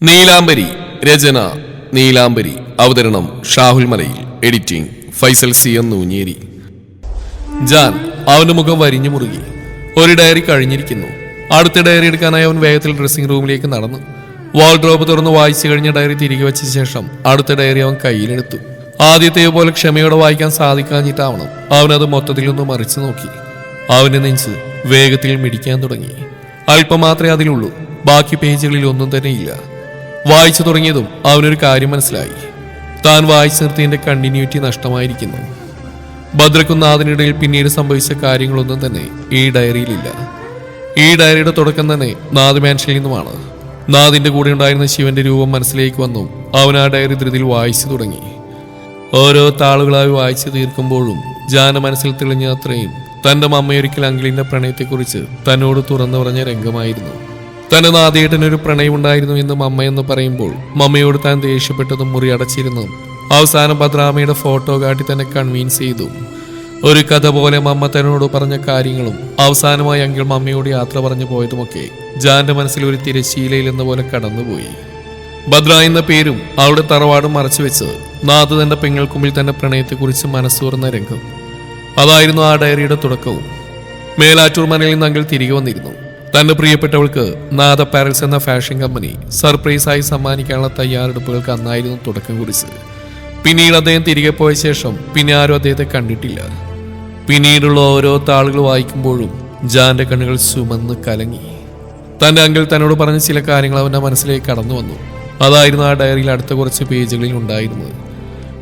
നീലാംബരി രചന നീലാംബരി അവതരണം ഷാഹുൽ മലയിൽ editing Faisal C Nooncheri. Jan അവന്റെ മുഖം വരിഞ്ഞു മുറുകി. ഒരു ഡയറി കഴിഞ്ഞിരിക്കുന്നു. അടുത്ത ഡയറി എടുക്കാനായി അവൻ വേഗത്തിൽ ഡ്രസ്സിംഗ് റൂമിലേക്ക് നടന്നു. വാൾഡ്രോബ് തുറന്ന് വായിച്ചു കഴിഞ്ഞ ഡയറി തിരികെ വെച്ച ശേഷം അടുത്ത ഡയറി അവൻ കയ്യിലെടുത്തു. ആദ്യത്തെ പോലെ ക്ഷമയോടെ വായിക്കാൻ സാധിക്കാഞ്ഞിട്ടാവണം അവനത് മൊത്തത്തിലൊന്ന് മറിച്ചു നോക്കി. അവന്റെ നെഞ്ച് വേഗത്തിൽ മിടിക്കാൻ തുടങ്ങി. അല്പം മാത്രമേ അതിലുള്ളൂ. ബാക്കി പേജുകളിൽ ഒന്നും തന്നെ ഇല്ല. വായിച്ചു തുടങ്ങിയതും അവനൊരു കാര്യം മനസ്സിലായി. താൻ വായിച്ചു നിർത്തിയതിന്റെ കണ്ടിന്യൂറ്റി നഷ്ടമായിരിക്കുന്നു. ഭദ്രക്കും നാദിനിടയിൽ പിന്നീട് സംഭവിച്ച കാര്യങ്ങളൊന്നും തന്നെ ഈ ഡയറിയിലില്ല. ഈ ഡയറിയുടെ തുടക്കം തന്നെ നാദ് മാൻഷനിൽ നിന്നുമാണ്. നാദിന്റെ കൂടെ ഉണ്ടായിരുന്ന ശിവന്റെ രൂപം മനസ്സിലേക്ക് വന്നു. അവൻ ആ ഡയറി ധൃതിയിൽ വായിച്ചു തുടങ്ങി. ഓരോ താളുകളായി വായിച്ചു തീർക്കുമ്പോഴും ജാന മനസ്സിൽ തെളിഞ്ഞ അത്രയും തന്റെ മമ്മയൊരിക്കൽ അങ്കിളിന്റെ പ്രണയത്തെക്കുറിച്ച് തന്നോട് തുറന്നു പറഞ്ഞ രംഗമായിരുന്നു. തന്റെ നാദിയേട്ടനൊരു പ്രണയമുണ്ടായിരുന്നു എന്ന് മമ്മയെന്ന് പറയുമ്പോൾ മമ്മയോട് താൻ ദേഷ്യപ്പെട്ടതും മുറി അടച്ചിരുന്നു. അവസാനം ഭദ്രാമയുടെ ഫോട്ടോ കാട്ടി തന്നെ കൺവീൻസ് ചെയ്തു. ഒരു കഥ പോലെ മമ്മ തന്നോട് പറഞ്ഞ കാര്യങ്ങളും അവസാനമായി അങ്കിൾ മമ്മയോട് യാത്ര പറഞ്ഞു പോയതുമൊക്കെ ജാന്റെ മനസ്സിൽ ഒരു തിരശ്ശീലയിൽ എന്ന പോലെ കടന്നുപോയി. ഭദ്ര എന്ന പേരും അവളുടെ തറവാടും മറച്ചുവെച്ച് നാദ് തന്റെ പെങ്ങൾക്കുമ്പിൽ തന്റെ പ്രണയത്തെക്കുറിച്ച് മനസ്സുറന്ന രംഗം. അതായിരുന്നു ആ ഡയറിയുടെ തുടക്കവും. മേലാറ്റൂർ മനയിൽ നിന്ന് അങ്കിൾ തിരികെ വന്നിരുന്നു. തന്റെ പ്രിയപ്പെട്ടവൾക്ക് നാദ പാരൽസ് എന്ന ഫാഷൻ കമ്പനി സർപ്രൈസായി സമ്മാനിക്കാനുള്ള തയ്യാറെടുപ്പുകൾക്ക് അന്നായിരുന്നു തുടക്കം കുറിച്ചത്. പിന്നീട് അദ്ദേഹം തിരികെ പോയ ശേഷം പിന്നെ ആരും അദ്ദേഹത്തെ കണ്ടിട്ടില്ല. പിന്നീടുള്ള ഓരോ താളുകൾ വായിക്കുമ്പോഴും ജാന്റെ കണ്ണുകൾ ചുമന്ന് കലങ്ങി. തന്റെ അങ്കിൾ തന്നോട് പറഞ്ഞ ചില കാര്യങ്ങൾ അവന്റെ മനസ്സിലേക്ക് കടന്നു വന്നു. അതായിരുന്നു ആ ഡയറിയിൽ അടുത്ത കുറച്ച് പേജുകളിൽ ഉണ്ടായിരുന്നത്.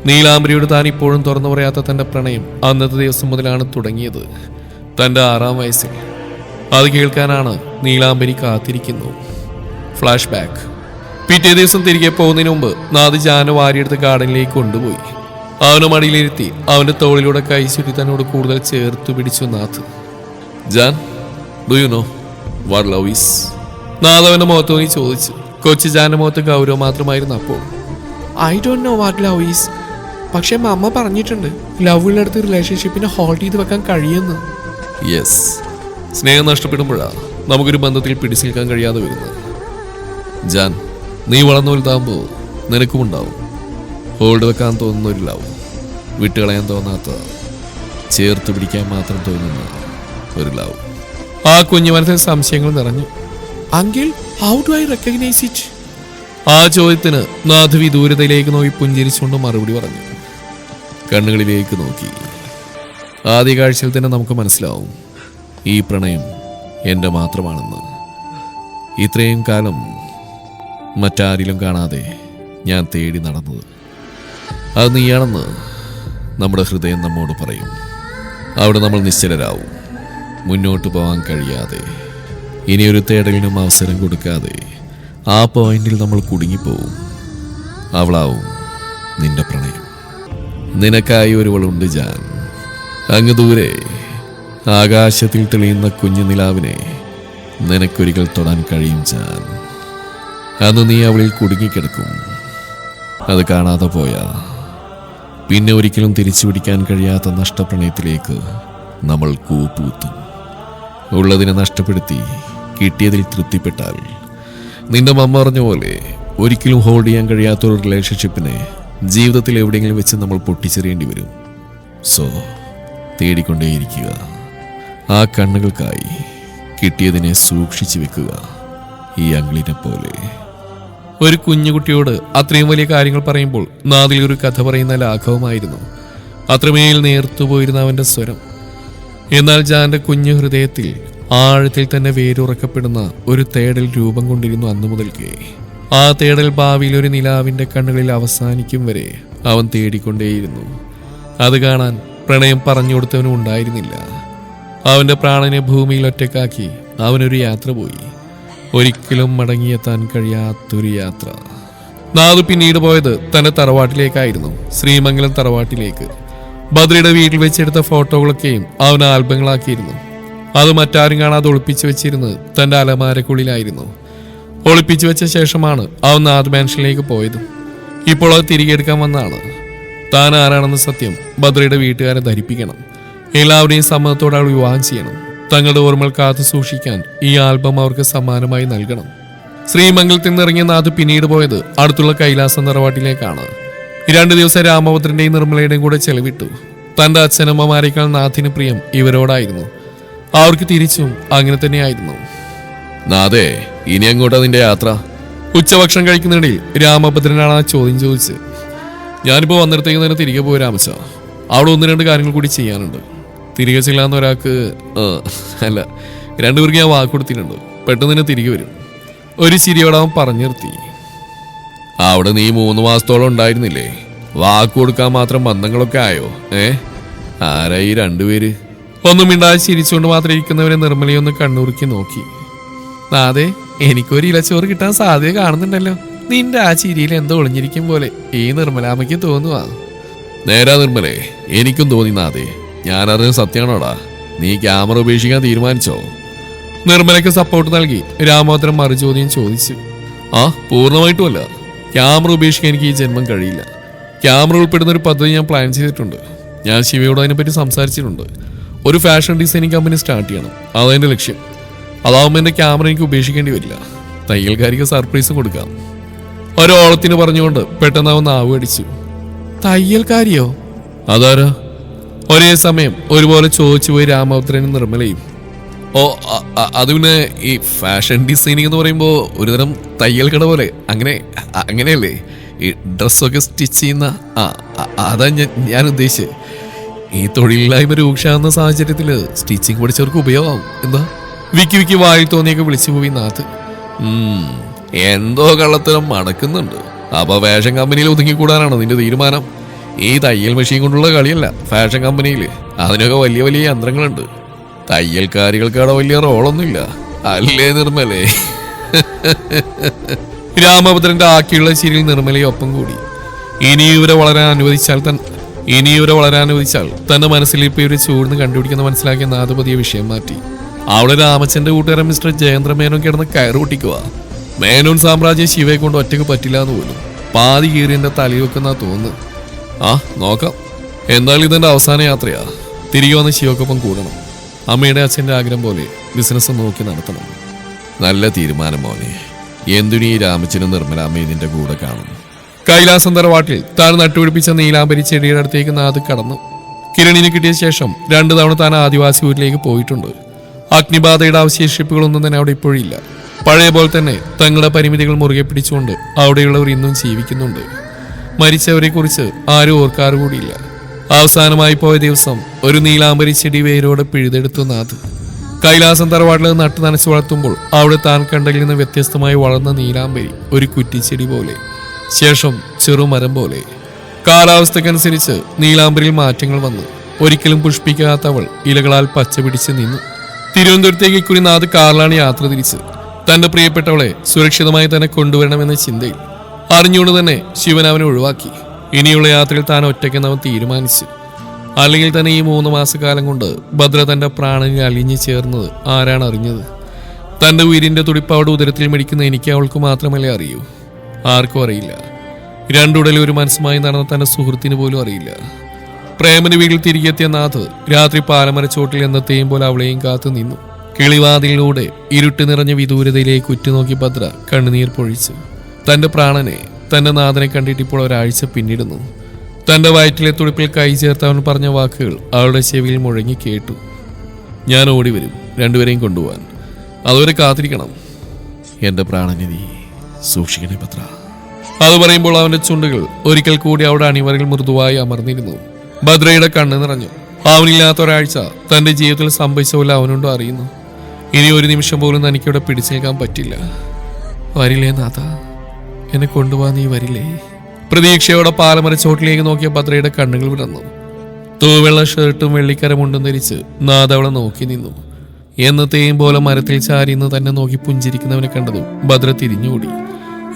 നീലാംബരിയോട് താൻ ഇപ്പോഴും തുറന്നു പറയാത്ത തന്റെ പ്രണയം അന്നത്തെ ദിവസം മുതലാണ് തുടങ്ങിയത്. തന്റെ 6-ാം വയസ്സിൽ. അത് കേൾക്കാനാണ് നീലാംബരി കാത്തിരിക്കുന്നു. Flash back. പിറ്റേ ദിവസം തിരികെ പോകുന്നതിന് മുമ്പ് നാദ് ജാന വാരിയെടുത്ത് ഗാർഡനിലേക്ക് കൊണ്ടുപോയി. അവനെ മടിയിലിരുത്തി അവന്റെ തോളിലൂടെ കൈ ചുറ്റി തന്നോട് കൂടുതൽ ചേർത്തു പിടിച്ചു നാഥ്. ജാൻ, do you know what love is? Nad അവന്റെ മുഖത്ത് നോക്കി ചോദിച്ചു. കൊച്ചു ജാന്റെ മുഖത്ത് ഗൗരവം മാത്രമായിരുന്നു അപ്പോൾ. I don't know what love is. പക്ഷെ അമ്മ പറഞ്ഞിട്ടുണ്ട് ലവിനടുത്ത് റിലേഷൻഷിപ്പിനെ ഹോൾഡ് ചെയ്ത് വെക്കാൻ കഴിയുമെന്ന്. യെസ്, സ്നേഹം നഷ്ടപ്പെടുമ്പോഴാണ് നമുക്കൊരു ബന്ധത്തിൽ പിടിച്ചു നിൽക്കാൻ കഴിയാതെ വരുന്നത്. ജാൻ, നീ വളർന്നു വലുതാകുമ്പോൾ നിനക്കും ഉണ്ടാവും ഹോൾഡ് വെക്കാൻ തോന്നുന്ന ഒരു ലവ്, വിട്ടുകളയാൻ തോന്നാത്ത, ചേർത്ത് പിടിക്കാൻ മാത്രം തോന്നുന്ന ഒരു ലവ്. ആ കുഞ്ഞു മനസ്സിൽ സംശയങ്ങൾ നിറഞ്ഞു. Uncle, how do I recognise it? ആ ചോദ്യത്തിന് നാഥ് വിദൂരതയിലേക്ക് നോക്കി പുഞ്ചിരിച്ചുകൊണ്ട് മറുപടി പറഞ്ഞു. കണ്ണുകളിലേക്ക് നോക്കി. ആദ്യ കാഴ്ചയിൽ തന്നെ നമുക്ക് മനസ്സിലാവും ഈ പ്രണയം എൻ്റെ മാത്രമാണെന്ന്. ഇത്രയും കാലം മറ്റാരിലും കാണാതെ ഞാൻ തേടി നടന്നത് അത് നീയാണെന്ന് നമ്മുടെ ഹൃദയം നമ്മോട് പറയും. അവിടെ നമ്മൾ നിശ്ചലരാവും. മുന്നോട്ട് പോകാൻ കഴിയാതെ, ഇനിയൊരു തേടലിനും അവസരം കൊടുക്കാതെ ആ പോയിന്റിൽ നമ്മൾ കുടുങ്ങിപ്പോവും. അവളാവും നിന്റെ പ്രണയം. നിനക്കായി ഒരുവളുണ്ട് ജാൻ. അങ്ങ് ദൂരെ ആകാശത്തിൽ തെളിയുന്ന കുഞ്ഞു നിലാവിനെ നിനക്കൊരിക്കൽ തൊടാൻ കഴിയും ജാൻ. അന്ന് നീ അവളിൽ കുടുങ്ങിക്കിടക്കും. അത് കാണാതെ പോയാ പിന്നെ ഒരിക്കലും തിരിച്ചു പിടിക്കാൻ കഴിയാത്ത നഷ്ടപ്രണയത്തിലേക്ക് നമ്മൾ കൂപ്പുകുത്തും. ഉള്ളതിനെ നഷ്ടപ്പെടുത്തി കിട്ടിയതിൽ തൃപ്തിപ്പെട്ടാൽ നിന്റെ മമ്മ പറഞ്ഞ പോലെ ഒരിക്കലും ഹോൾഡ് ചെയ്യാൻ കഴിയാത്തൊരു റിലേഷൻഷിപ്പിനെ ജീവിതത്തിൽ എവിടെയെങ്കിലും വെച്ച് നമ്മൾ പൊട്ടിച്ചെറിയേണ്ടി വരും. സോ തേടിക്കൊണ്ടേയിരിക്കുക. ആ കണ്ണുകൾക്കായി കിട്ടിയതിനെ സൂക്ഷിച്ചു വെക്കുക, ഈ അങ്കിളിനെ പോലെ. ഒരു കുഞ്ഞുകുട്ടിയോട് അത്രയും വലിയ കാര്യങ്ങൾ പറയുമ്പോൾ നാദിൽ ഒരു കഥ പറയുന്ന ലാഘവമായിരുന്നു. അത്രമേൽ നേർത്തുപോയിരുന്ന അവന്റെ സ്വരം. എന്നാൽ ജാന്റെ കുഞ്ഞു ഹൃദയത്തിൽ ആഴത്തിൽ തന്നെ വേരുറക്കപ്പെടുന്ന ഒരു തേടൽ രൂപം കൊണ്ടിരുന്നു അന്നു മുതൽക്കേ. ആ തേടൽ ഭാവിയിൽ ഒരു നിലാവിന്റെ കണ്ണുകളിൽ അവസാനിക്കും വരെ അവൻ തേടിക്കൊണ്ടേയിരുന്നു. അത് കാണാൻ പ്രണയം പറഞ്ഞു കൊടുത്തവനും ഉണ്ടായിരുന്നില്ല. അവന്റെ പ്രാണനെ ഭൂമിയിൽ ഒറ്റക്കാക്കി അവനൊരു യാത്ര പോയി. ഒരിക്കലും മടങ്ങിയെത്താൻ കഴിയാത്തൊരു യാത്ര. നാദ് പിന്നീട് പോയത് തന്റെ തറവാട്ടിലേക്കായിരുന്നു, ശ്രീമംഗലം തറവാട്ടിലേക്ക്. ബദ്രയുടെ വീട്ടിൽ വെച്ചെടുത്ത ഫോട്ടോകളൊക്കെയും അവൻ ആൽബങ്ങളാക്കിയിരുന്നു. അത് മറ്റാരും കാണാതെ ഒളിപ്പിച്ചു വെച്ചിരുന്നത് തന്റെ അലമാരക്കുള്ളിലായിരുന്നു. ഒളിപ്പിച്ചു വെച്ച ശേഷമാണ് അവൻ നാദ് മാൻഷനിലേക്ക് പോയത്. ഇപ്പോൾ അത് തിരികെ എടുക്കാൻ വന്നാണ്. താൻ ആരാണെന്ന് സത്യം ബദ്രയുടെ വീട്ടുകാരെ ധരിപ്പിക്കണം. എല്ലാവരെയും സമ്മതത്തോടെ അവൾ വിവാഹം ചെയ്യണം. തങ്ങളുടെ ഓർമ്മകൾ കാത്തു സൂക്ഷിക്കാൻ ഈ ആൽബം അവർക്ക് സമ്മാനമായി നൽകണം. ശ്രീമംഗലത്തിൽ നിന്നിറങ്ങിയ നാഥ് പിന്നീട് പോയത് അടുത്തുള്ള കൈലാസം തറവാട്ടിലേക്കാണ്. 2 ദിവസം രാമഭദ്രന്റെയും നിർമ്മലയുടെയും കൂടെ ചെലവിട്ടു. തന്റെ അച്ഛനമ്മമാരെക്കാൾ നാഥിന് പ്രിയം ഇവരോടായിരുന്നു. അവർക്ക് തിരിച്ചും അങ്ങനെ തന്നെയായിരുന്നു. നാഥേ, ഇനി എങ്ങോട്ടാ നിന്റെ യാത്ര? ഉച്ചഭക്ഷണം കഴിക്കുന്നിടയിൽ രാമഭദ്രനാണ് ആ ചോദ്യം ചോദിച്ചത്. ഞാനിപ്പോൾ വന്നിടത്തേക്ക് തന്നെ തിരികെ പോയി രാമച്ച. അവിടെ 1-2 കാര്യങ്ങൾ കൂടി ചെയ്യാനുണ്ട്. തിരികെ ചെല്ലാന്ന് ഒരാൾക്ക് അല്ല, 2 പേർക്ക് ഞാൻ വാക്ക് കൊടുത്തിട്ടുണ്ട്. പെട്ടെന്ന് തന്നെ തിരികെ വരും. ഒരു ചിരിയോടെ അവൻ പറഞ്ഞു നിർത്തി. അവിടെ നീ 3 മാസത്തോളം ഉണ്ടായിരുന്നില്ലേ? വാക്ക് കൊടുക്കാൻ മാത്രം ബന്ധങ്ങളൊക്കെ ആയോ? ആരാ ഈ 2 പേര്? ഒന്നും മിണ്ടാതെ ചിരിച്ചുകൊണ്ട് മാത്രം ഇരിക്കുന്നവരെ നിർമ്മലയൊന്ന് കണ്ണുറുക്കി നോക്കി. അതെ, എനിക്കൊരു ഇലച്ചോറ് കിട്ടാൻ സാധ്യത കാണുന്നുണ്ടല്ലോ. നിന്റെ ആ ചിരിയിൽ എന്തോ ഒളിഞ്ഞിരിക്കും പോലെ ഈ നിർമ്മലാമ്മയ്ക്ക് തോന്നുവാ. നേരാ നിർമ്മലേ, എനിക്കും തോന്നി നാഥേ. ഞാനറിഞ്ഞ സത്യമാണോടാ? നീ ക്യാമറ ഉപേക്ഷിക്കാൻ തീരുമാനിച്ചോ? നിർമ്മലയ്ക്ക് സപ്പോർട്ട് നൽകി രാമഭദ്രൻ മറുചോദ്യം ചോദിച്ചു. പൂർണ്ണമായിട്ടുമല്ല. ക്യാമറ ഉപേക്ഷിക്കാൻ എനിക്ക് ഈ ജന്മം കഴിയില്ല. ക്യാമറ ഉൾപ്പെടുന്ന ഒരു പദ്ധതി ഞാൻ പ്ലാൻ ചെയ്തിട്ടുണ്ട്. ഞാൻ ശിവയോട് അതിനെപ്പറ്റി സംസാരിച്ചിട്ടുണ്ട്. ഒരു ഫാഷൻ ഡിസൈനിങ് കമ്പനി സ്റ്റാർട്ട് ചെയ്യണം. അതെന്റെ ലക്ഷ്യം. അതാവുമ്പോൾ എന്റെ ക്യാമറ എനിക്ക് ഉപേക്ഷിക്കേണ്ടി വരില്ല. തയ്യൽക്കാരിക്ക് സർപ്രൈസ് കൊടുക്കാം. ഒരോളത്തിന് പറഞ്ഞുകൊണ്ട് പെട്ടെന്ന് അവൻ നാവ് അടിച്ചു. തയ്യൽക്കാരിയോ? അതാരാ? ഒരേ സമയം ഒരുപോലെ ചോദിച്ചു പോയി രാമഭദ്രനും നിർമ്മലയും. അത് പിന്നെ ഈ ഫാഷൻ ഡിസൈനിങ് എന്ന് പറയുമ്പോൾ ഒരുതരം തയ്യൽ കട പോലെ അങ്ങനെയല്ലേ? ഈ ഡ്രസ്സൊക്കെ സ്റ്റിച്ച് ചെയ്യുന്ന അതാ ഞാൻ ഉദ്ദേശിച്ചത്. ഈ തൊഴിലില്ലായ്മ രൂക്ഷമാകുന്ന സാഹചര്യത്തിൽ സ്റ്റിച്ചിങ് പഠിച്ചവർക്ക് ഉപയോഗമാവും. എന്താ? വിക്കി വായിൽ തോന്നിയൊക്കെ വിളിച്ചു പോയി നാഥ്. എന്തോ കള്ളത്തരം മടക്കുന്നുണ്ട്. അപ്പൊ ഫാഷൻ കമ്പനിയിൽ ഒതുങ്ങിക്കൂടാനാണോ നിന്റെ തീരുമാനം? ഈ തയ്യൽ മെഷീൻ കൊണ്ടുള്ള കളിയല്ല ഫാഷൻ കമ്പനിയിൽ. അതിനൊക്കെ വലിയ വലിയ യന്ത്രങ്ങളുണ്ട്. തയ്യൽക്കാരികൾക്ക് അവിടെ വലിയ റോളൊന്നുമില്ല, അല്ലേ നിർമ്മലേ? രാമഭദ്രന്റെ ആക്കിയുള്ള ചിരിയിൽ നിർമ്മലയെ ഒപ്പം കൂടി. ഇനി ഇവരെ വളരാൻ അനുവദിച്ചാൽ തന്റെ മനസ്സിൽ ഇപ്പൊ ഇവരെ ചൂർന്ന് കണ്ടുപിടിക്കുന്ന മനസ്സിലാക്കിയ നാഥപതിയെ വിഷയം മാറ്റി. അവിടെ രാമച്ചന്റെ കൂട്ടുകാരൻ മിസ്റ്റർ ജയേന്ദ്ര മേനോൻ കിടന്ന് കയറ് പൊട്ടിക്കുക. മേനോൻ സാമ്രാജ്യം ശിവയെ കൊണ്ട് ഒറ്റയ്ക്ക് പറ്റില്ല എന്ന് പോലും പാതി കീറിന്റെ തലയിൽ വെക്കുന്ന തോന്നുന്നു. നോക്കാം. എന്തായാലും ഇതെന്റെ അവസാന യാത്രയാ. തിരികെ വന്ന് ശിവക്കൊപ്പം കൂടണം. അമ്മയുടെ അച്ഛൻ്റെ ആഗ്രഹം പോലെ ബിസിനസ് നോക്കി നടത്തണം. നല്ല തീരുമാനം മോനെ. എന്തിനീ രാമച്ചനും നിർമ്മലാമ്മയും നിന്റെ കൂടെ കാണും. കൈലാസം തറവാട്ടിൽ താൻ നട്ടുപിടിപ്പിച്ച നീലാംബരി ചെടിയുടെ അടുത്തേക്ക് നാഥ് കടന്നു. കിരണിന് കിട്ടിയ ശേഷം 2 തവണ താൻ ആദിവാസി ഊരിലേക്ക് പോയിട്ടുണ്ട്. അഗ്നിബാധയുടെ അവശേഷിപ്പുകളൊന്നും തന്നെ അവിടെ ഇപ്പോഴില്ല. പഴയ പോലെ തന്നെ തങ്ങളുടെ പരിമിതികൾ മുറുകെ പിടിച്ചുകൊണ്ട് അവിടെയുള്ളവർ ഇന്നും ജീവിക്കുന്നുണ്ട്. മരിച്ചവരെ കുറിച്ച് ആരും ഓർക്കാറുകൂടിയില്ല. അവസാനമായി പോയ ദിവസം ഒരു നീലാംബരി ചെടി വേരോടെ പിഴുതെടുത്തു നാഥ്. കൈലാസം തറവാട്ടിൽ നട്ടു നനച്ചു വളർത്തുമ്പോൾ അവിടെ താൻ കണ്ടതിൽ നിന്ന് വ്യത്യസ്തമായി വളർന്ന നീലാംബരി ഒരു കുറ്റിച്ചെടി പോലെ, ശേഷം ചെറുമരം പോലെ. കാലാവസ്ഥക്കനുസരിച്ച് നീലാംബരിയിൽ മാറ്റങ്ങൾ വന്നു. ഒരിക്കലും പുഷ്പിക്കാത്തവൾ ഇലകളാൽ പച്ച പിടിച്ച് നിന്നു. തിരുവനന്തപുരത്തേക്ക് ഇക്കുറി നാഥ് കാറിലാണ് യാത്ര തിരിച്ച്. തന്റെ പ്രിയപ്പെട്ടവളെ സുരക്ഷിതമായി തന്നെ കൊണ്ടുവരണമെന്ന ചിന്തയിൽ അറിഞ്ഞുകൊണ്ട് തന്നെ ശിവൻ അവനെ ഒഴിവാക്കി. ഇനിയുള്ള യാത്രയിൽ താൻ ഒറ്റയ്ക്കെന്ന് അവൻ തീരുമാനിച്ചു. അല്ലെങ്കിൽ തന്നെ ഈ 3 മാസക്കാലം കൊണ്ട് ഭദ്ര തന്റെ പ്രാണനിൽ അലിഞ്ഞു ചേർന്നത് ആരാണ് അറിഞ്ഞത്? തന്റെ ഉയിരിന്റെ തുടിപ്പ് അവിടെ ഉദരത്തിൽ മിടിക്കുന്ന എനിക്ക് അവൾക്ക് മാത്രമല്ലേ അറിയൂ. ആർക്കും അറിയില്ല. 2 ഉടലും ഒരു മനസ്സുമായി നടന്ന തന്റെ സുഹൃത്തിന് പോലും അറിയില്ല. പ്രേമന് വീട്ടിൽ തിരികെ എത്തിയ നാഥ് രാത്രി പാലമരച്ചോട്ടിൽ എന്നത്തെയും പോലെ അവളെയും കാത്തു നിന്നു. കിളിവാതിലൂടെ ഇരുട്ട് നിറഞ്ഞ വിദൂരതയിലേക്ക് ഉറ്റുനോക്കി ഭദ്ര കണ്ണുനീർ പൊഴിച്ചു. തന്റെ പ്രാണനെ, തന്റെ നാഥനെ കണ്ടിട്ട് ഇപ്പോൾ ഒരാഴ്ച പിന്നിടുന്നു. തന്റെ വയറ്റിലെ തുടിപ്പിൽ കൈ ചേർത്ത് അവൻ പറഞ്ഞ വാക്കുകൾ അവളുടെ ചെവിയിൽ മുഴങ്ങി കേട്ടു. ഞാൻ ഓടി വരും 2 പേരെയും കൊണ്ടുപോകാൻ. അതുവരെ കാത്തിരിക്കണം. എന്റെ പ്രാണനിധി സൂക്ഷിക്കണേ ഭദ്ര. അത് പറയുമ്പോൾ അവന്റെ ചുണ്ടുകൾ ഒരിക്കൽ കൂടി അവിടെ അണിവറിൽ മൃദുവായി അമർന്നിരുന്നു. ഭദ്രയുടെ കണ്ണ് നിറഞ്ഞു. അവനില്ലാത്ത ഒരാഴ്ച തന്റെ ജീവിതത്തിൽ സംഭവിച്ച പോലെ അവനുണ്ടോ അറിയുന്നു. ഇനി ഒരു നിമിഷം പോലും തനിക്കിവിടെ പിടിച്ചേക്കാൻ പറ്റില്ല. വരില്ലേ നാഥ, എന്നെ കൊണ്ടുപോകാൻ നീ വരില്ലേ? പ്രതീക്ഷയോടെ പാലമരച്ചോട്ടിലേക്ക് നോക്കിയ ഭദ്രയുടെ കണ്ണുകൾ വിടർന്നു. തൂവെള്ള ഷർട്ടും വെള്ളിക്കര മുണ്ടും ധരിച്ച് നാഥ അവളെ നോക്കി നിന്നു. എന്നത്തെയും പോലെ മരത്തിൽ ചാരിന്ന് തന്നെ നോക്കി പുഞ്ചിരിക്കുന്നവനെ കണ്ടതും ഭദ്ര തിരിഞ്ഞോടി.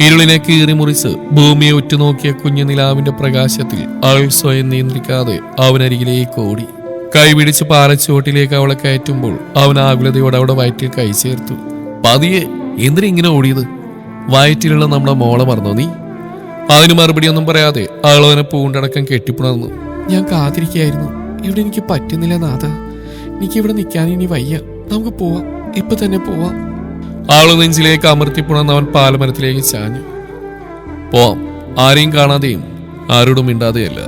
ഇരുളിനെ കീറി മുറിച്ച് ഭൂമിയെ ഉറ്റുനോക്കിയ കുഞ്ഞു നിലാവിന്റെ പ്രകാശത്തിൽ അവൾ സ്വയം നിയന്ത്രിക്കാതെ അവനരികിലേക്ക് ഓടി. കൈപിടിച്ച് പാലച്ചുവട്ടിലേക്ക് അവളെ കയറ്റുമ്പോൾ അവൻ ആകുലതയോടെ അവിടെ വയറ്റിൽ കൈ ചേർത്തു. പതിയെ എന്തിനാ ഇങ്ങനെ ഓടിയത്? വയറ്റിലുള്ള നമ്മുടെ മോളെ മറന്നോ നീ? അതിന് മറുപടി ഒന്നും പറയാതെ അവൾ അവനെ പൂണ്ടടക്കം കെട്ടിപ്പുണർന്നു. ഞാൻ കാത്തിരിക്കുകയായിരുന്നു. ഇവിടെ എനിക്ക് പറ്റുന്നില്ല നാഥ. എനിക്ക് ഇവിടെ നിൽക്കാൻ ഇനി വയ്യ. നമുക്ക് പോവാം, ഇപ്പൊ തന്നെ പോവാം. അവള് നെഞ്ചിലേക്ക് അമർത്തിപ്പുണർന്ന് അവൻ പാലമരത്തിലേക്ക് ചാഞ്ഞു. പോവാം. ആരെയും കാണാതെയും ആരോടും മിണ്ടാതെയല്ല.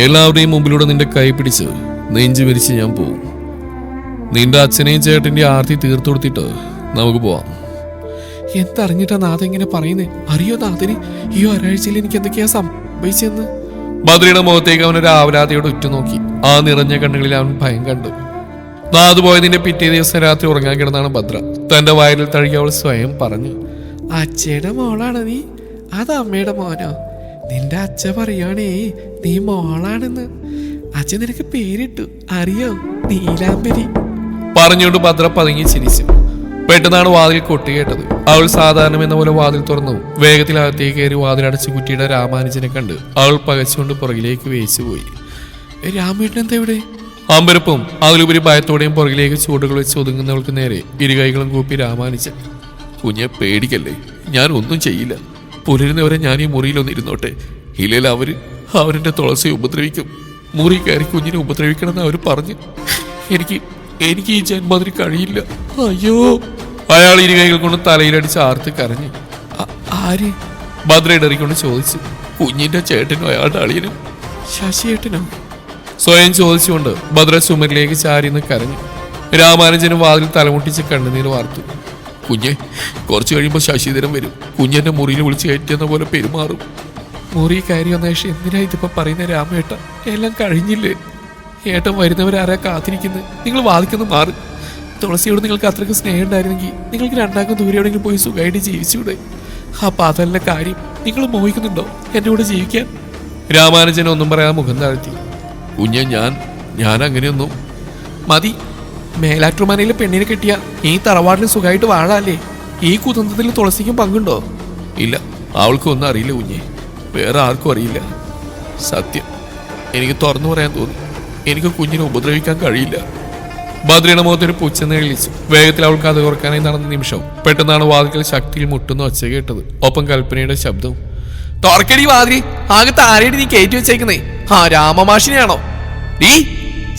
എല്ലാവരുടെയും മുമ്പിലൂടെ നിന്റെ കൈ പിടിച്ച് നെഞ്ചു വിരിച്ച് ഞാൻ പോവും. നിന്റെ അച്ഛനെയും ചേട്ടന്റെ ആർത്തി തീർത്തു കൊടുത്തിട്ട് നമുക്ക് പോവാം. എന്തറിഞ്ഞിട്ടാ നാഥ ഇങ്ങനെ പറയുന്നേ? അറിയോ നാഥന് ഈ ഒരാഴ്ചയിൽ എനിക്ക് എന്തൊക്കെയാ സംഭവിച്ചെന്ന്? ബദ്രയുടെ മുഖത്തേക്ക് അവനൊരു ആവലാതിയോട് ഉറ്റുനോക്കി. ആ നിറഞ്ഞ കണ്ണുകളിൽ അവൻ ഭയം കണ്ടു. നാഥ് പോയതിന്റെ പിറ്റേ ദിവസം രാത്രി ഉറങ്ങാൻ കിടന്നാണ് ഭദ്ര. തന്റെ വയറിൽ തഴുകി അവൾ സ്വയം പറഞ്ഞു, അച്ഛയുടെ മോളാണ് നീ? അത് അമ്മയുടെ മോനോ? നിന്റെ അച്ഛ പറയാണേ നീ മോളാണെന്ന്. അച്ഛൻ നിനക്ക് പേരിട്ടു, അറിയോ? നീലാംബരി. പറഞ്ഞുകൊണ്ട് ഭദ്ര പതുങ്ങി ചിരിച്ചു. പെട്ടെന്നാണ് വാതിൽ കൊട്ടി കേട്ടത്. അവൾ സാധാരണ എന്ന പോലെ വാതിൽ തുറന്നു. വേഗത്തിൽ അകത്തേക്ക് കയറി വാതിലടച്ച് കുറ്റിയുടെ രാമാനുജനെ കണ്ട് അവൾ പകച്ചുകൊണ്ട് പുറകിലേക്ക് വേച്ചുപോയി. രാമേട്ടൻ എന്താ ഇവിടെ? അമ്പരപ്പും അതിലുപരി ഭയത്തോടെയും പുറകിലേക്ക് ചൂടുകൾ വെച്ച് ഒതുങ്ങുന്നവൾക്ക് നേരെ ഇരുകൈകളും കൂപ്പി രാമാനുജൻ. കുഞ്ഞെ പേടിക്കല്ലേ, ഞാൻ ഒന്നും ചെയ്യില്ല. പുലരുന്നവരെ ഞാൻ ഈ മുറിയിലൊന്നിരുന്നോട്ടെ. ഇല്ലെങ്കിൽ അവരെന്റെ തുളസിയെ ഉപദ്രവിക്കും. മുറി കയറി കുഞ്ഞിനെ ഉപദ്രവിക്കണമെന്ന് അവർ പറഞ്ഞു. എനിക്ക് ഈ ജന്മതിന് കഴിയില്ല. അയ്യോ! അയാൾ ഇരുകൈകൾ കൊണ്ട് തലയിലടിച്ച് ആർത്ത് കരഞ്ഞു. ആര്? ഭദ്ര ഇടറിക്കൊണ്ട് ചോദിച്ചു. കുഞ്ഞിന്റെ ചേട്ടനോ അയാളുടെ അളിയനും? ശശിയേട്ടനോ? സ്വയം ചോദിച്ചുകൊണ്ട് ഭദ്ര ചുമരിലേക്ക് ചാരിന്ന് കരഞ്ഞു. രാമാനുജനും വാതിൽ തലമുട്ടിച്ച് കണ്ണുനീർ വാർത്തു. കുഞ്ഞെ, കുറച്ചു കഴിയുമ്പോൾ ശശിധരൻ വരും. കുഞ്ഞെന്റെ മുറിയിൽ വിളിച്ച് കയറ്റിയെന്ന പോലെ പെരുമാറും. മുറി കയറി വന്ന ശേഷം എന്തിനാ ഇതിപ്പോ പറയുന്ന രാമേട്ട? എല്ലാം കഴിഞ്ഞില്ലേ? ഏട്ടൻ വരുന്നവരാരാ കാത്തിരിക്കുന്നത്? നിങ്ങൾ വാദിക്കുന്ന മാറും. തുളസിയോട് നിങ്ങൾക്ക് അത്രയ്ക്ക് സ്നേഹം ഉണ്ടായിരുന്നെങ്കിൽ നിങ്ങൾക്ക് രണ്ടാക്കും ദൂരെ എവിടെയെങ്കിലും പോയി സുഖമായിട്ട് ജീവിച്ചൂടെ? അപ്പൊ അതല്ല കാര്യം. നിങ്ങൾ മോഹിക്കുന്നുണ്ടോ എന്റെ കൂടെ ജീവിക്കാൻ? രാമാനുജൻ ഒന്നും പറയാൻ മുഖം താഴ്ത്തി. കുഞ്ഞെ, ഞാൻ അങ്ങനെയൊന്നും. മതി. മേലാറ്റുമനയിലെ പെണ്ണിനെ കെട്ടിയ ഈ തറവാട്ടിൽ സുഖമായിട്ട് വാഴാല്ലേ? ഈ കുതന്ത്രത്തിൽ തുളസിക്കും പങ്കുണ്ടോ? ഇല്ല, അവൾക്കൊന്നും അറിയില്ല കുഞ്ഞെ. വേറെ ആർക്കും അറിയില്ല. സത്യം, എനിക്ക് തുറന്നു പറയാൻ തോന്നി. എനിക്ക് കുഞ്ഞിനെ ഉപദ്രവിക്കാൻ കഴിയില്ല. ഭദ്രയുടെ മുഖത്തൊരു പുച്ഛം എഴുതിച്ചു. വേഗത്തിൽ അവൾക്ക് അത് ഓർക്കാനായി നടന്ന നിമിഷം പെട്ടെന്നാണ് വാതിൽക്കൽ ശക്തിയിൽ മുട്ടുന്ന ഒച്ച കേട്ടത്. ഒപ്പം കൽപ്പനയുടെ ശബ്ദവും. തുറക്കടി വാതിരി, ആകെ താരേടി നീ കയറ്റി വെച്ചേക്കുന്നേ. രാമമാഷിനെയാണോ? നീ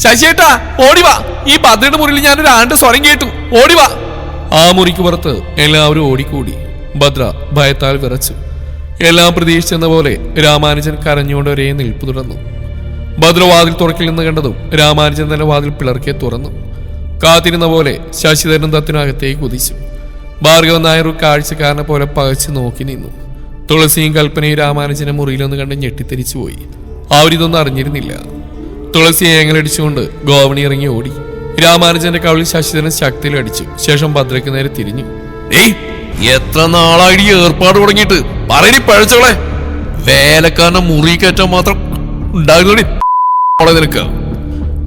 ശശിയേട്ടാ, ഓടിവാ. ഈ ഭദ്രയുടെ മുറിയിൽ ഞാനൊരു ആണ്ട് സ്വരം കേട്ടു. ഓടിവാ. ആ മുറിക്ക് പുറത്ത് എല്ലാവരും ഓടിക്കൂടി. ഭദ്ര ഭയത്താൽ വിറച്ചു. എല്ലാം പ്രതീക്ഷിച്ചെന്ന പോലെ രാമാനുജൻ കരഞ്ഞുകൊണ്ട് ഒരേ നിൽപ്പ് തുടർന്നു. ഭദ്ര വാതിൽ തുറക്കില്ലെന്ന് കണ്ടതും രാമാനുജൻ തന്നെ വാതിൽ പിളർക്കെ തുറന്നു. കാത്തിരുന്ന പോലെ ശശിധരനും ദത്തിനകത്തേക്ക് കുതിച്ചു. ഭാർഗവൻ നായർ കാഴ്ചക്കാരനെ പോലെ പകച്ചു നോക്കി നിന്നു. തുളസിയും കൽപ്പനയും രാമാനുജനെ മുറിയിലൊന്ന് കണ്ട് ഞെട്ടിത്തെരിച്ചു പോയി. അവരിതൊന്നും അറിഞ്ഞിരുന്നില്ല. തുളസിയെ ഏങ്ങലടിച്ചുകൊണ്ട് ഗോവണി ഇറങ്ങി ഓടി. രാമാനുജന്റെ കവിളിൽ ശശിധരൻ ശക്തിയിൽ അടിച്ചു. ശേഷം ഭദ്രയ്ക്ക് നേരെ തിരിഞ്ഞു. എത്ര നാളായി ഏർപ്പാട് തുടങ്ങിയിട്ട്? പറയണി പഴച്ചോളെ. വേലക്കാരനെ മുറി കയറ്റാൻ മാത്രം ഉണ്ടാകുന്നോടി നിനക്ക്.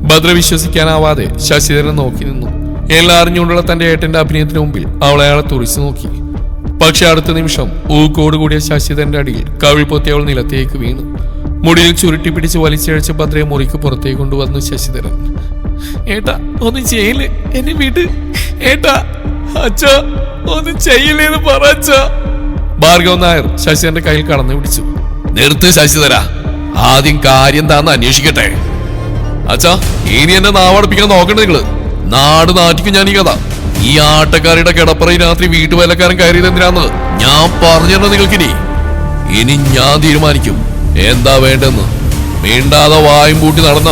ഭദ്ര വിശ്വസിക്കാനാവാതെ ശശിധരൻ നോക്കി നിന്നു. എല്ലാം അറിഞ്ഞുകൊണ്ടുള്ള തന്റെ ഏട്ടന്റെ അഭിനയത്തിന് മുമ്പിൽ അവൾ അയാളെ തുറിച്ചു നോക്കി. പക്ഷെ അടുത്ത നിമിഷം ഊക്കോട് കൂടിയ ശശിധരന്റെ അടിയിൽ കവിൾ പൊത്തി അവൾ നിലത്തേക്ക് വീണു. മുടിയിൽ ചുരുട്ടി പിടിച്ച് വലിച്ചഴച്ച് ഭദ്രയെ മുറിക്ക് പുറത്തേക്ക് കൊണ്ടുവന്നു ശശിധരൻ. ഏട്ടാ, ഒന്നും ചെയ്യില്ലേ, എന്നെ വീട്. ഏട്ടാ, അച്ഛാ, ഒന്നും ചെയ്യില്ലേന്ന് പറച്ച. ഭാർഗവൻ നായർ ശശിധരന്റെ കയ്യിൽ കടന്നു പിടിച്ചു. നിർത്ത് ശശിധര, ആദ്യം കാര്യം താന്ന് അന്വേഷിക്കട്ടെ. അച്ഛാ, ഇനി എന്നെ നാവടപ്പിക്കാൻ നോക്കണ്ട നിങ്ങള്. നാട് നാട്ടിക്കും ഞാൻ ഈ കഥ. ഈ ആട്ടക്കാരുടെ കിടപ്പറയിൽ രാത്രി വീട്ടുവേലക്കാരൻ കയറിയത് എന്തിനാന്ന് ഞാൻ പറഞ്ഞിരുന്നു നിങ്ങൾക്കിനി. ഇനി ഞാൻ തീരുമാനിക്കും എന്താ വേണ്ടെന്ന്. മിണ്ടാതെ വായും പൂട്ടി നടന്ന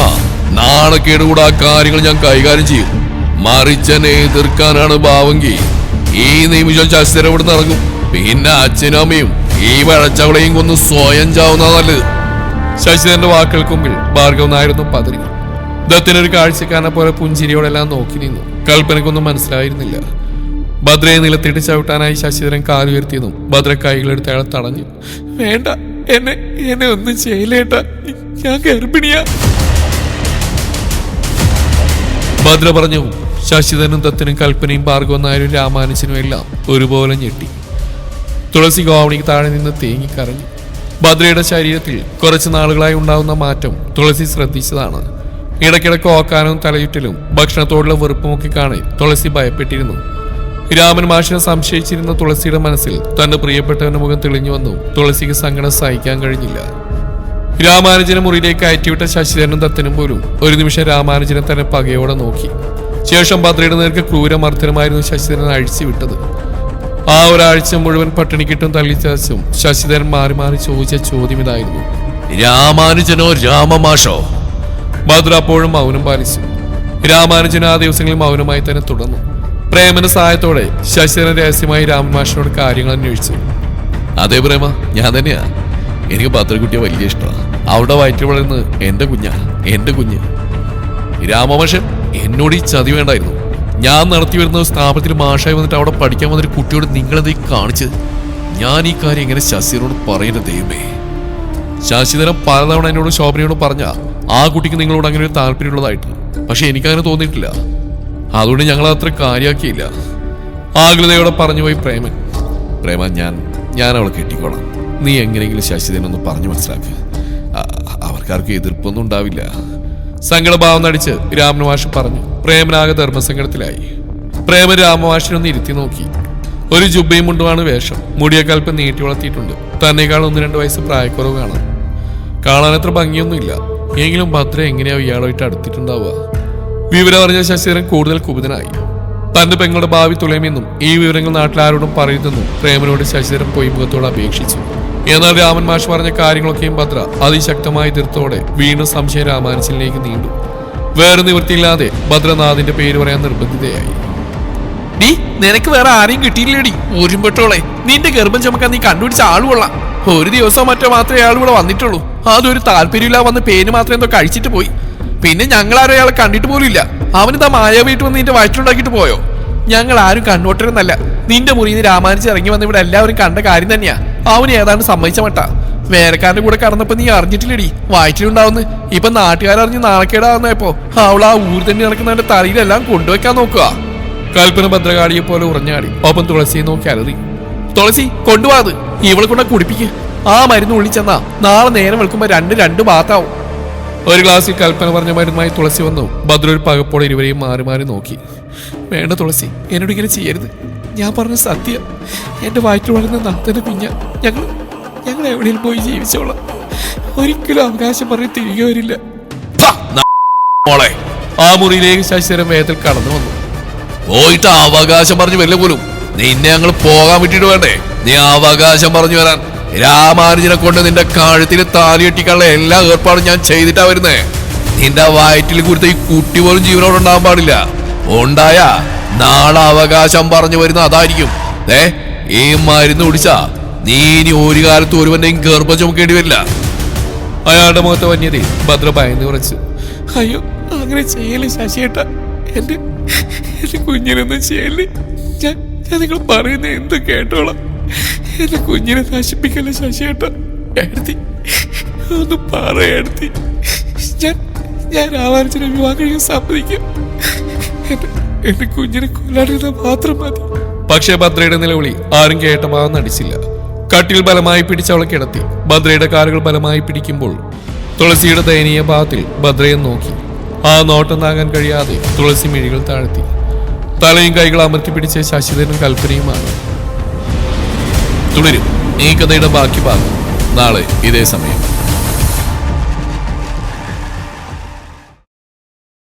നാണക്കേടുകൂടെ ആ കാര്യങ്ങൾ ഞാൻ കൈകാര്യം ചെയ്യും. മറിച്ചെന്നെ എതിർക്കാനാണ് ഭാവങ്കി ഈ നിമിഷം ശശിധരൻ ഇവിടെ നടക്കും. പിന്നെ അച്ഛനും അമ്മയും ഈ വഴച്ചവളെയും കൊന്ന് സ്വയം ചാവുന്ന നല്ലത്. ശശിധരന്റെ വാക്കുകൾക്ക് മുമ്പിൽ ഭാർഗവൻ നായരൊന്നും പതറി. ദത്തിനൊരു കാഴ്ചക്കാരനെ പോലെ പുഞ്ചിരിയോടെല്ലാം നോക്കി നിന്നു. കൽപ്പനക്കൊന്നും മനസ്സിലായിരുന്നില്ല. ഭദ്രയെ നിലത്തിട്ട് ചവിട്ടാനായി ശശിധരൻ കാലുയർത്തിയതും ഭദ്ര കൈകളെടുത്ത് അയാളെ തടഞ്ഞു. വേണ്ട, എന്നെ ഒന്നും ചെയ്യില്ലേട്ടാ, ഞാൻ ഗർഭിണിയാ. ഭദ്ര പറഞ്ഞു. ശശിധരനും ദത്തിനും കൽപ്പനയും ഭാർഗവൻ നായരും രാമാനുജനും എല്ലാം ഒരുപോലെ ഞെട്ടി. തുളസി ഗോവണിക്ക് താഴെ നിന്ന് തേങ്ങിക്കരഞ്ഞു. ഭദ്രയുടെ ശരീരത്തിൽ കുറച്ചു നാളുകളായി ഉണ്ടാകുന്ന മാറ്റം തുളസി ശ്രദ്ധിച്ചതാണ്. ഇടയ്ക്കിടയ്ക്ക് ഓക്കാനും തലയുറ്റലും ഭക്ഷണത്തോടുള്ള വെറുപ്പുമൊക്കെ കാണി തുളസി ഭയപ്പെട്ടിരുന്നു. രാമൻ മാഷിനെ സംശയിച്ചിരുന്ന തുളസിയുടെ മനസ്സിൽ തന്റെ പ്രിയപ്പെട്ടവന്റെ മുഖം തെളിഞ്ഞു വന്നു. തുളസിക്ക് സങ്കടം സഹിക്കാൻ കഴിഞ്ഞില്ല. രാമാനുജനെ മുറിയിലേക്ക് അയറ്റിവിട്ട ശശിധരനും ദത്തനും പോലും ഒരു നിമിഷം രാമാനുജനെ തന്നെ പകയോടെ നോക്കി. ശേഷം ഭദ്രയുടെ നേർക്ക് ക്രൂരമർദ്ദനമായിരുന്നു ശശിധരൻ അഴിച്ചു വിട്ടത്. ആ ഒരാഴ്ച മുഴുവൻ പട്ടിണിക്കിട്ടും തള്ളിച്ചതും ശശിധരൻ മാറി മാറി ചോദിച്ച ചോദ്യം ഇതായിരുന്നു: രാമാനുജനോ രാമമാഷോ? ഭദ്ര അപ്പോഴും മൗനം പാലിച്ചു. രാമാനുജൻ ആ ദിവസങ്ങളിൽ മൗനമായി തന്നെ തുടർന്നു. പ്രേമന്റെ സഹായത്തോടെ ശശിധരൻ രഹസ്യമായി രാമമാഷിനോട് കാര്യങ്ങൾ അന്വേഷിച്ചു. അതേ പ്രേമ, ഞാൻ തന്നെയാ. എനിക്ക് ഭദ്രക്കുട്ടിയെ വലിയ ഇഷ്ടമാണ്. അവിടെ വയറ്റിൽ വളരുന്നത് എന്റെ കുഞ്ഞ്. രാമമാഷൻ, എന്നോട് ഈ ചതി വേണ്ടായിരുന്നു. ഞാൻ നടത്തി വരുന്ന സ്ഥാപനത്തിൽ മാഷായി വന്നിട്ട് അവിടെ പഠിക്കാൻ വന്നൊരു കുട്ടിയോട് നിങ്ങളത് കാണിച്ചത്. ഞാൻ ഈ കാര്യം എങ്ങനെ ശശിധരനോട് പറയേണ്ട ദൈവമേ? ശശിധരൻ പലതവണ എന്നോട് ശോഭനയോട് പറഞ്ഞ ആ കുട്ടിക്ക് നിങ്ങളോട് അങ്ങനെ ഒരു താല്പര്യമുള്ളതായിട്ട്. പക്ഷെ എനിക്കങ്ങനെ തോന്നിയിട്ടില്ല. അതുകൊണ്ട് ഞങ്ങൾ അത്ര കാര്യമാക്കിയില്ല. ആകുലതയോടെ പറഞ്ഞുപോയി പ്രേമൻ. ഞാൻ അവളെ കെട്ടിക്കോളാം. നീ എങ്ങനെയെങ്കിലും ശശിധരനൊന്ന് പറഞ്ഞു മനസ്സിലാക്കുക. അവർക്കാർക്കും എതിർപ്പൊന്നും ഉണ്ടാവില്ല. സങ്കടഭാവം നടിച്ച് രാമമാഷ് പറഞ്ഞു. പ്രേമനാകെ ധർമ്മസങ്കടത്തിലായി. പ്രേമൻ രാമമാഷിനൊന്ന് ഇരുത്തി നോക്കി. ഒരു ജുബയും മുണ്ടുമാണ് വേഷം. മുടിയൊക്കെ അല്പം നീട്ടി വളർത്തിയിട്ടുണ്ട്. തന്നേക്കാൾ 1-2 വയസ്സ് പ്രായക്കുറവ് കാണാൻ അത്ര ഭംഗിയൊന്നുമില്ല. എങ്കിലും ഭദ്ര എങ്ങനെയാ ഇയാളുമായിട്ട് അടുത്തിട്ടുണ്ടാവുക? വിവരം അറിഞ്ഞ ശശിധരൻ കൂടുതൽ കുപിതനായി. തന്റെ പെങ്ങളുടെ ഭാവി തുലയുമെന്നും ഈ വിവരങ്ങൾ നാട്ടിലാരോടും പറയരുതെന്നും പ്രേമനോട് ശശിധരൻ പൊയ്മുഖത്തോട് അപേക്ഷിച്ചു. എന്നാൽ രാമൻ മാഷ് പറഞ്ഞ കാര്യങ്ങളൊക്കെയും ഭദ്ര അതിശക്തമായ എതിർത്തോടെ വീണ്ടും സംശയം രാമാനുജനിലേക്ക് നീണ്ടു. വേറെ നിവൃത്തിയില്ലാതെ ഭദ്രനാഥിന്റെ പേര് പറയാൻ നിർബന്ധിതയായി. നീ നിനക്ക് വേറെ ആരെയും കിട്ടിയില്ലേടി ഒരുമ്പെട്ടോളെ? നിന്റെ ഗർഭം ചുമക്കാൻ നീ കണ്ടുപിടിച്ച ആളുകൊള്ളാം. ഒരു ദിവസമോ മറ്റോ മാത്രമേ അയാൾ ഇവിടെ വന്നിട്ടുള്ളൂ. അതൊരു താല്പര്യമില്ല, വന്ന് പേര് മാത്രം എന്തോ കഴിച്ചിട്ട് പോയി. പിന്നെ ഞങ്ങളാരും അയാളെ കണ്ടിട്ട് പോലും ഇല്ല. അവനിതാ മായ വീട്ടിൽ വന്ന് നിന്റെ വയറ്റിലുണ്ടാക്കിയിട്ട് പോയോ? ഞങ്ങൾ ആരും കണ്ണോട്ടരെന്നല്ല. നിന്റെ മുറിയിൽ നിന്ന് രാമാനുജൻ ഇറങ്ങി വന്ന് ഇവിടെ എല്ലാവരും കണ്ട കാര്യം തന്നെയാ. അവന് ഏതാണ്ട് സമ്മതിച്ച മട്ട. വേലക്കാരന്റെ കൂടെ കടന്നപ്പോ നീ അറിഞ്ഞിട്ടില്ലടി വയറ്റിലുണ്ടാവുന്ന. ഇപ്പൊ നാട്ടുകാരറിഞ്ഞ് നാളക്കേടാവുന്നപ്പോ അവൾ ആ ഊര് തന്നെ നടക്കുന്നവന്റെ തലയിലെല്ലാം കൊണ്ടുവയ്ക്കാൻ നോക്കുക. കൽപ്പന ഭദ്രകാളിയെ പോലെ ഉറഞ്ഞാടി. ഒപ്പം തുളസിയെ നോക്കി അലറി. തുളസി, കൊണ്ടുപോകാത്. ഇവളെ കൊണ്ട് കുടിപ്പിക്കുക. ആ മരുന്ന് ഉള്ളിച്ചെന്നാ നാളെ നേരം വെളുക്കുമ്പോ രണ്ട് ഭാഗത്താവും. ഒരു ഗ്ലാസ്സിൽ കൽപ്പന പറഞ്ഞ മരുന്നുമായി തുളസി വന്നു. ഭദ്ര ഒരു പകപ്പോടെ ഇരുവരെയും മാറി മാറി നോക്കി. വേണ്ട തുളസി, എന്നോട് ഇങ്ങനെ ചെയ്യരുത്. ഞാൻ പറഞ്ഞ സത്യം. എന്റെ വയറ്റിൽ വളർന്ന നത്തന്റെ കുഞ്ഞ. ഞങ്ങൾ എവിടെയും പോയി ജീവിച്ചോളാം. ഒരിക്കലും അവകാശം പറഞ്ഞ് തിരികെ വരില്ല. ആ മുറിയിലേക്ക് ശശിധരൻ വേഗത്തിൽ കടന്നു വന്നു. പോയിട്ട് അവകാശം പറഞ്ഞു വരില്ല പോലും. നിന്നെ ഞങ്ങൾ പോകാൻ വിട്ടിട്ട് വേണ്ടേ നീ അവകാശം പറഞ്ഞു വരാൻ? രാമാനുജനെ കൊണ്ട് നിന്റെ കഴുത്തിൽ താലി കെട്ടിക്കാനുള്ള എല്ലാ ഏർപ്പാടും ഞാൻ ചെയ്തിട്ടാ വരുന്നേ. നിന്റെ വയറ്റിൽ കൊടുത്ത ഈ കുട്ടി പോലും ജീവനോട് ഉണ്ടാകാൻ പാടില്ല. ഉണ്ടായ നാളെ അവകാശം പറഞ്ഞു വരുന്ന അതായിരിക്കും. ഈ മരുന്ന് കുടിച്ചാ നീ ഇനി ഒരു കാലത്ത് ഒരുവന്റെയും ഗർഭം ചുമക്കേണ്ടി വരില്ല. അയാളുടെ മുഖത്തെ വന്യതയിൽ ഭദ്ര ഭയന്ന് കുറച്ച്. അയ്യോ, അങ്ങനെ ചെയ്യല്ലേ ശശിയേട്ട. എന്റെ കുഞ്ഞിനൊന്നും ചെയ്യല്ലേ. ഞാൻ നിങ്ങൾ പറയുന്ന എന്ത് കേട്ടോളാം. എന്റെ കുഞ്ഞിനെ നശിപ്പിക്കല്ലേ ശശിയേട്ട. എടുത്തി ഒന്ന് പറയെടുത്തി. ഞാൻ രാമാനുജനെ വിവാഹം കഴിക്കാൻ സമ്മതിക്കും. എന്റെ കുഞ്ഞിനെ കൊല്ലാടുന്ന മാത്രം മതി. പക്ഷെ ഭദ്രയുടെ നിലവിളി ആരും കേട്ട ഭാവം നടിച്ചില്ല. കട്ടിൽ ബലമായി പിടിച്ചവളെ കിടത്തി. ഭദ്രയുടെ കാലുകൾ ബലമായി പിടിക്കുമ്പോൾ തുളസിയുടെ ദയനീയ ഭാവത്തിൽ ഭദ്രയെ നോക്കി. ആ നോട്ടം താങ്ങാൻ കഴിയാതെ തുളസി മിഴികൾ താഴ്ത്തി. തലയും കൈകൾ അമർത്തി പിടിച്ച ശശിധരനും കൽപ്പനയുമാണ്. തുടരും ഈ കഥയുടെ ബാക്കി ഭാഗം നാളെ ഇതേ സമയം.